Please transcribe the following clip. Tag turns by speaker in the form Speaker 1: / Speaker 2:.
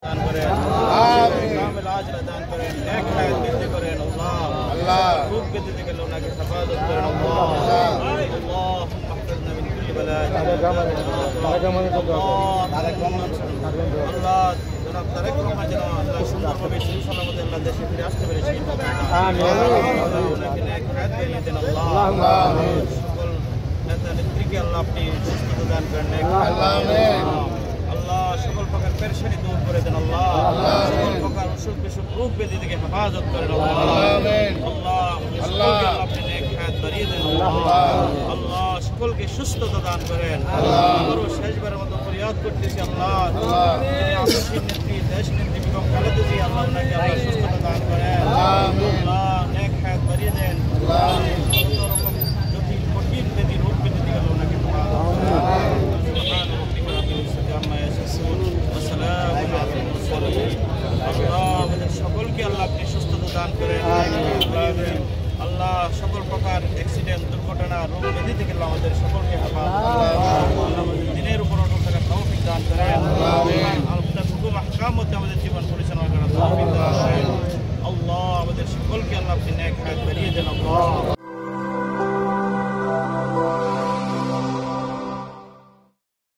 Speaker 1: দান করেন, কামিল আজরা দান করেন, নেক হায়াত বৃদ্ধি করেন আল্লাহ, রূপ বৃদ্ধি থেকে ওনাকে হেফাজত করেন আল্লাহ, আল্লাহুম্মা ইহফিজনা মিন কুল্লি বালা'in, আল্লাহ জনাব তারেক রহমান যেন আল্লাহ সুন্দরভাবে সুসলামতে আল্লাহ দেশে ফিরে আসতে পেরে সেই আল্লাহ ওনাকে নেক হায়াত বানিয়ে দেন আল্লাহ, সকল নেতা নেত্রীকে আল্লাহ আপনি সুস্থতা দান করেন, নেক হায়াত বানিয়ে দেন আল্লাহ, সকল প্রকার পেরেশানি দূর করে দেন আল্লাহ, সকল প্রকার অসুখ বিসুখ রোগ ব্যাধি থেকে হেফাজত করেন আল্লাহ, সকলকে আপনি নেক হায়াত বাড়িয়ে দেন আল্লাহ, সকলকে সুস্থতা দান করেন আবারও শেষবারের মতো ফরিয়াদ করতেছি আল্লাহ, আমাদের নেত্রী দেশ নেত্রী বেগম খালেদা জিয়া আল্লাহ ওনাকে আল্লাহ সুস্থতা দান করেন আল্লাহ, নেক হায়াত বাড়িয়ে দেন যত রকম জটিল কঠিন ব্যাধি রোগ ব্যাধি থেকে আল্লাহ ওনাকে সকলকে আল্লাহ আপনি সুস্থতা দান করেন আল্লাহ, সকল প্রকার অ্যাক্সিডেন্ট দুর্ঘটনা রোগ ব্যাধি থেকে আমাদের সকলকে আমাদের দিনের উপর অটল থাকার তৌফিক দান করেন, আপনার হুকুম আহকাম মধ্যে আমাদের জীবন পরিচালনা করার তৌফিক দান করেন আল্লাহ, আমাদের সকলকে আল্লাহ আপনি নেক হায়াত বাড়িয়ে দেন আল্লাহ।